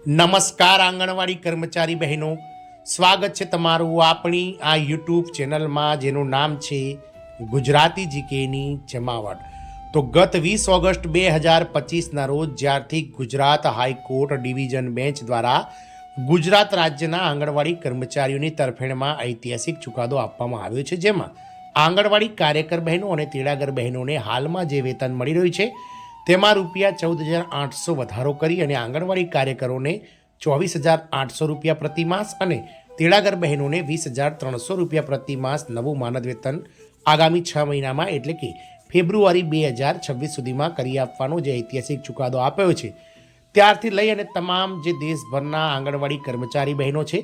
નમસ્કાર આંગણવાડી કર્મચારી બહેનો, સ્વાગત છે તમારું આપણી આ યુટ્યુબ ચેનલમાં જેનું નામ છે ગુજરાતી જીકેની જમાવટ. તો ગત 20 ઓગસ્ટ 2025ના રોજ જ્યારથી ગુજરાત હાઈકોર્ટ ડિવિઝન બેન્ચ દ્વારા ગુજરાત રાજ્યના આંગણવાડી કર્મચારીઓની તરફેણમાં ઐતિહાસિક ચુકાદો આપવામાં આવ્યો છે, જેમાં આંગણવાડી કાર્યકર બહેનો અને તેડાગર બહેનોને હાલમાં જે વેતન મળી રહ્યું છે તેમાં રૂપિયા 14,800 વધારો કરી અને આંગણવાડી કાર્યકરોને 24,800 રૂપિયા પ્રતિ માસ અને તેડાગર બહેનોને 20,300 રૂપિયા પ્રતિ માસ નવું માનદ વેતન આગામી 6 મહિનામાં એટલે કે ફેબ્રુઆરી 2026 સુધીમાં કરી આપવાનો જે ઐતિહાસિક ચુકાદો આપ્યો છે, ત્યારથી લઈ અને તમામ જે દેશભરના આંગણવાડી કર્મચારી બહેનો છે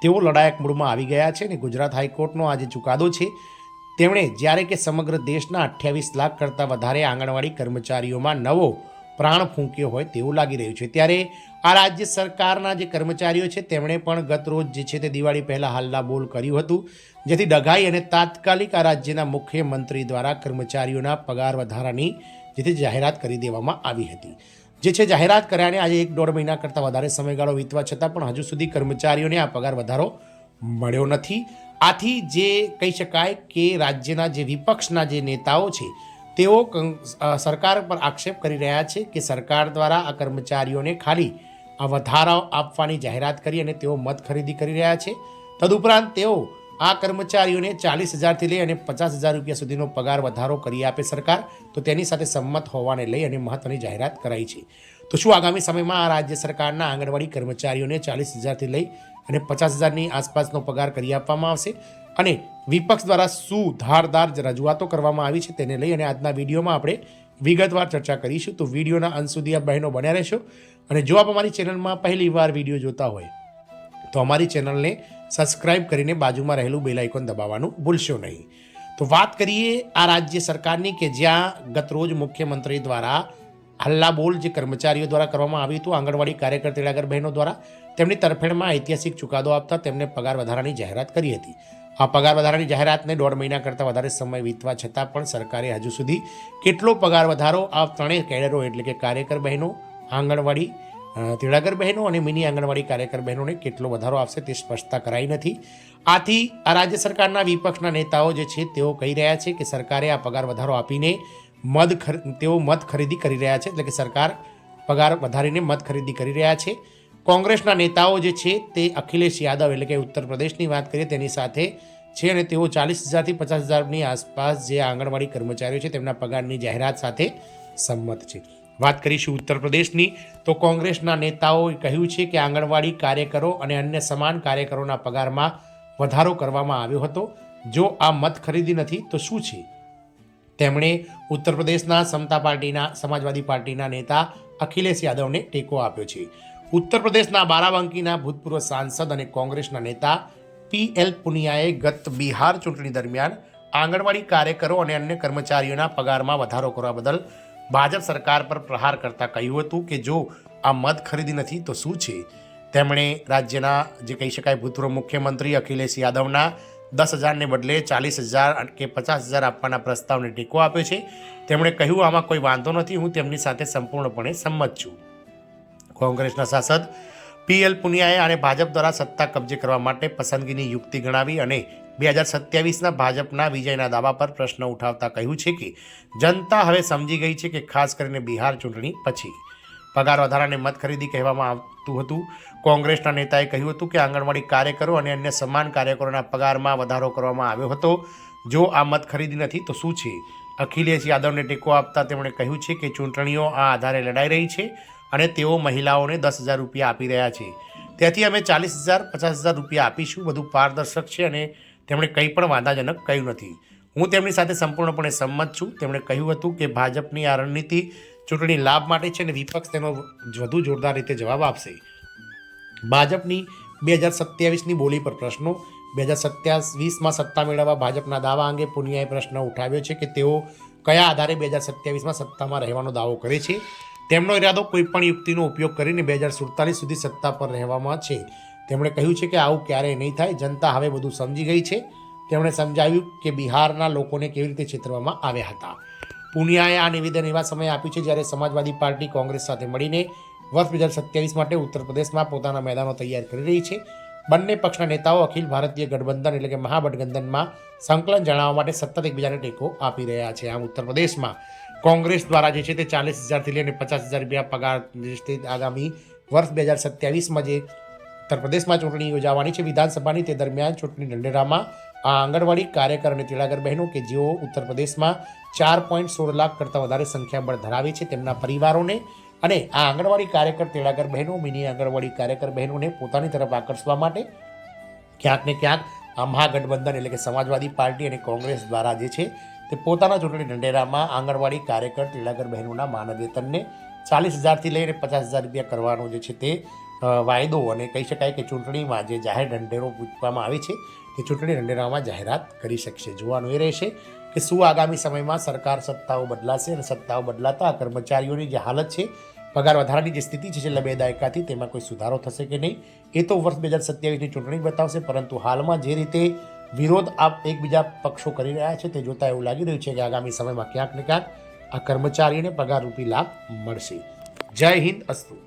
તેઓ લડાયક મૂડમાં આવી ગયા છે. અને ગુજરાત હાઈકોર્ટનો આ જે ચુકાદો છે તેમણે જ્યારે કે સમગ્ર દેશના 28 લાખ કરતાં વધારે આંગણવાડી કર્મચારીઓમાં નવો પ્રાણ ફૂંક્યો હોય તેવું લાગી રહ્યું છે. ત્યારે આ રાજ્ય સરકારના જે કર્મચારીઓ છે તેમણે પણ ગત રોજ જે છે તે દિવાળી પહેલાં હલ્લા બોલ કર્યું હતું, જેથી ડઘાઈ અને તાત્કાલિક આ રાજ્યના મુખ્યમંત્રી દ્વારા કર્મચારીઓના પગાર વધારાની જેથી જાહેરાત કરી દેવામાં આવી હતી. જે છે જાહેરાત કર્યાને આજે 1-1.5 મહિના કરતાં વધારે સમયગાળો વીતવા છતાં પણ હજુ સુધી કર્મચારીઓને આ પગાર વધારો મળ્યો નથી. આથી જે કહી શકાય કે રાજ્યના જે વિપક્ષના જે નેતાઓ છે તેઓ સરકાર પર આક્ષેપ કરી રહ્યા છે કે સરકાર દ્વારા આ કર્મચારીઓને ખાલી આ વધારા આપવાની જાહેરાત કરી અને તેઓ મત ખરીદી કરી રહ્યા છે. તદુપરાંત તેઓ આ કર્મચારીઓને 40,000થી લઈ અને 50,000 રૂપિયા સુધીનો પગાર વધારો કરી આપે સરકાર, તો તેની સાથે સંમત હોવાને લઈ અને મહત્વની જાહેરાત કરાઈ છે. તો શું આગામી સમયમાં આ રાજ્ય સરકારના આંગણવાડી કર્મચારીઓને 40,000થી લઈ અને 50,000ની આસપાસનો પગાર કરી આપવામાં આવશે? અને વિપક્ષ દ્વારા શું ધારદાર રજૂઆતો કરવામાં આવી છે તેને લઈ અને આજના વિડીયોમાં આપણે વિગતવાર ચર્ચા કરીશું. તો વિડીયોના અંત સુધી આ બહેનો બન્યા રહેશો. અને જો આપ અમારી ચેનલમાં પહેલી વાર વિડીયો જોતા હોય તો અમારી ચેનલને સબસ્ક્રાઇબ કરીને બાજુમાં રહેલું બેલ આઇકોન દબાવવાનું ભૂલશો નહીં. તો વાત કરીએ આ રાજ્ય સરકારની કે જ્યાં ગતરોજ મુખ્યમંત્રી દ્વારા હલ્લાબોલ જે કર્મચારીઓ દ્વારા કરવામાં આવ્યું હતું, આંગણવાડી કાર્યકર તેડાગર બહેનો દ્વારા તેમની તરફેણમાં ઐતિહાસિક ચુકાદો આપતા તેમને પગાર વધારાની જાહેરાત કરી હતી. આ પગાર વધારાની જાહેરાતને 1.5 મહિના કરતાં વધારે સમય વીતવા છતાં પણ સરકારે હજુ સુધી કેટલો પગાર વધારો આ ત્રણેય કેડરો એટલે કે કાર્યકર બહેનો, આંગણવાડી તેડાગર બહેનો અને મિની આંગણવાડી કાર્યકર બહેનોને કેટલો વધારો આપશે તે સ્પષ્ટતા કરાઈ નથી. આથી આ રાજ્ય સરકારના વિપક્ષના નેતાઓ જે છે તેઓ કહી રહ્યા છે કે સરકારે આ પગાર વધારો આપીને તેઓ મત ખરીદી કરી રહ્યા છે, એટલે કે સરકાર પગાર વધારીને મત ખરીદી કરી રહ્યા છે. કોંગ્રેસના નેતાઓ જે છે તે અખિલેશ યાદવ એટલે કે ઉત્તર પ્રદેશની વાત કરીએ તેની સાથે છે અને તેઓ 40,000થી 50,000ની આસપાસ જે આંગણવાડી કર્મચારીઓ છે તેમના પગારની જાહેરાત સાથે સંમત છે. વાત કરીશું ઉત્તર પ્રદેશની, તો કોંગ્રેસના નેતાઓએ કહ્યું છે કે આંગણવાડી કાર્યકરો અને અન્ય સમાન કાર્યકરોના પગારમાં વધારો કરવામાં આવ્યો હતો. જો આ મત ખરીદી નથી તો શું છે? તેમણે ઉત્તર પ્રદેશના સમતા પાર્ટીના સમાજવાદી પાર્ટીના નેતા અખિલેશ યાદવને ટેકો આપ્યો છે. ઉત્તર પ્રદેશના બારાબંકીના ભૂતપૂર્વ સાંસદ અને કોંગ્રેસના નેતા PL પુનિયાએ ગત બિહાર ચૂંટણી દરમિયાન આંગણવાડી કાર્યકરો અને અન્ય કર્મચારીઓના પગારમાં વધારો કરવા બદલ ભાજપ સરકાર પર પ્રહાર કરતા કહ્યું હતું કે જો આ મત ખરીદી નથી તો શું છે? તેમણે રાજ્યના જે કહી શકાય ભૂતપૂર્વ મુખ્યમંત્રી અખિલેશ યાદવના 10,000ને બદલે 40,000 કે 50,000 આપવાના પ્રસ્તાવને ટેકો આપ્યો છે. તેમણે કહ્યું આમાં કોઈ વાંધો નથી, હું તેમની સાથે સંપૂર્ણપણે સંમત છું. કોંગ્રેસના સાંસદ PL પુનિયાએ આને ભાજપ દ્વારા સત્તા કબજે કરવા માટે પસંદગીની યુક્તિ ગણાવી અને 2027ના ભાજપના વિજયના દાવા પર પ્રશ્ન ઉઠાવતા કહ્યું છે કે જનતા હવે સમજી ગઈ છે કે ખાસ કરીને બિહાર ચૂંટણી પછી પગાર વધારાને મત ખરીદી કહેવામાં આવતું હતું. કોંગ્રેસના નેતાએ કહ્યું હતું કે આંગણવાડી કાર્યકરો અને અન્ય સમાન કાર્યકરોના પગારમાં વધારો કરવામાં આવ્યો હતો. જો આ મત ખરીદી નથી તો શું છે? અખિલેશ યાદવને ટેકો આપતા તેમણે કહ્યું છે કે ચૂંટણીઓ આ આધારે લડાઈ રહી છે અને તેઓ મહિલાઓને 10,000 રૂપિયા આપી રહ્યા છે, તેથી અમે 40,000 50,000 રૂપિયા આપીશું. બધું પારદર્શક છે અને તેમણે કંઈ પણ વાંધાજનક કહ્યું નથી. હું તેમની સાથે સંપૂર્ણપણે સંમત છું. તેમણે કહ્યું હતું કે ભાજપની આ રણનીતિ ચૂંટણી લાભ માટે છે અને વિપક્ષ તેનો વધુ જોરદાર રીતે જવાબ આપશે. ભાજપની 2027ની બોલી પર પ્રશ્નો. 2027માં સત્તા મેળવવા ભાજપના દાવા અંગે પુનિયાએ પ્રશ્ન ઉઠાવ્યો છે કે તેઓ કયા આધારે 2027માં સત્તામાં રહેવાનો દાવો કરે છે. તેમનો ઇરાદો કોઈપણ યુક્તિનો ઉપયોગ કરીને 2047 સુધી સત્તા પર રહેવામાં છે. તેમણે કહ્યું છે કે આવું ક્યારેય નહીં થાય. જનતા હવે બધું સમજી ગઈ છે. તેમણે સમજાવ્યું કે બિહારના લોકોને કેવી રીતે છેતરવામાં આવ્યા હતા. પુનિયાએ આ નિવેદન એવા સમયે આપ્યું છે જ્યારે સમાજવાદી પાર્ટી કોંગ્રેસ સાથે મળીને વર્ષ 2027 માટે ઉત્તર પ્રદેશમાં પોતાના મેદાનો તૈયાર કરી રહી છે. બંને પક્ષના નેતાઓ અખિલ ભારતીય ગઠબંધન એટલે કે મહાગઠબંધનમાં સંકલન જણાવવા માટે સતત એકબીજાને ટેકો આપી રહ્યા છે. આમ ઉત્તર પ્રદેશમાં કોંગ્રેસ દ્વારા જે છે તે 40,000થી લઈને 50,000 રૂપિયા પગાર આગામી વર્ષ 2027માં જે ઉત્તર પ્રદેશમાં ચૂંટણી યોજાવાની છે વિધાનસભાની, તે દરમિયાન ચૂંટણી ઢંઢેરામાં આ આંગણવાડી કાર્યકર અને તેડાગર બહેનો કે જેઓ ઉત્તર પ્રદેશમાં 4.16 લાખ કરતાં વધારે સંખ્યાબળ ધરાવે છે તેમના પરિવારોને અને આ આંગણવાડી કાર્યકર તેડાગર બહેનો, મિની આંગણવાડી કાર્યકર બહેનોને પોતાની તરફ આકર્ષવા માટે ક્યાંક ને ક્યાંક આ મહાગઠબંધન એટલે કે સમાજવાદી પાર્ટી અને કોંગ્રેસ દ્વારા જે છે તે પોતાના ચૂંટણી ઢંઢેરામાં આંગણવાડી કાર્યકર તેડાગર બહેનોના માનદ વેતનને 40,000થી લઈને 50,000 રૂપિયા કરવાનો જે છે તે વાયદો અને કહી શકાય કે ચૂંટણીમાં જે જાહેર ઢંઢેરો પૂછવામાં આવે છે તે ચૂંટણી ઢંઢેરામાં જાહેરાત કરી શકશે. જોવાનું એ રહેશે કે શું આગામી સમયમાં સરકાર સત્તાઓ બદલાશે અને સત્તાઓ બદલાતા કર્મચારીઓની જે હાલત છે, પગાર વધારાની જે સ્થિતિ છે છેલ્લા 2 દાયકાથી, તેમાં કોઈ સુધારો થશે કે નહીં એ તો વર્ષ 2027ની ચૂંટણી બતાવશે. પરંતુ હાલમાં જે રીતે વિરોધ એકબીજા પક્ષો કરી રહ્યા છે તે જોતાં એવું લાગી રહ્યું છે કે આગામી સમયમાં ક્યાંક ને ક્યાંક આ કર્મચારીઓને પગારરૂપી લાભ મળશે. જય હિન્દ, અસ્તુ.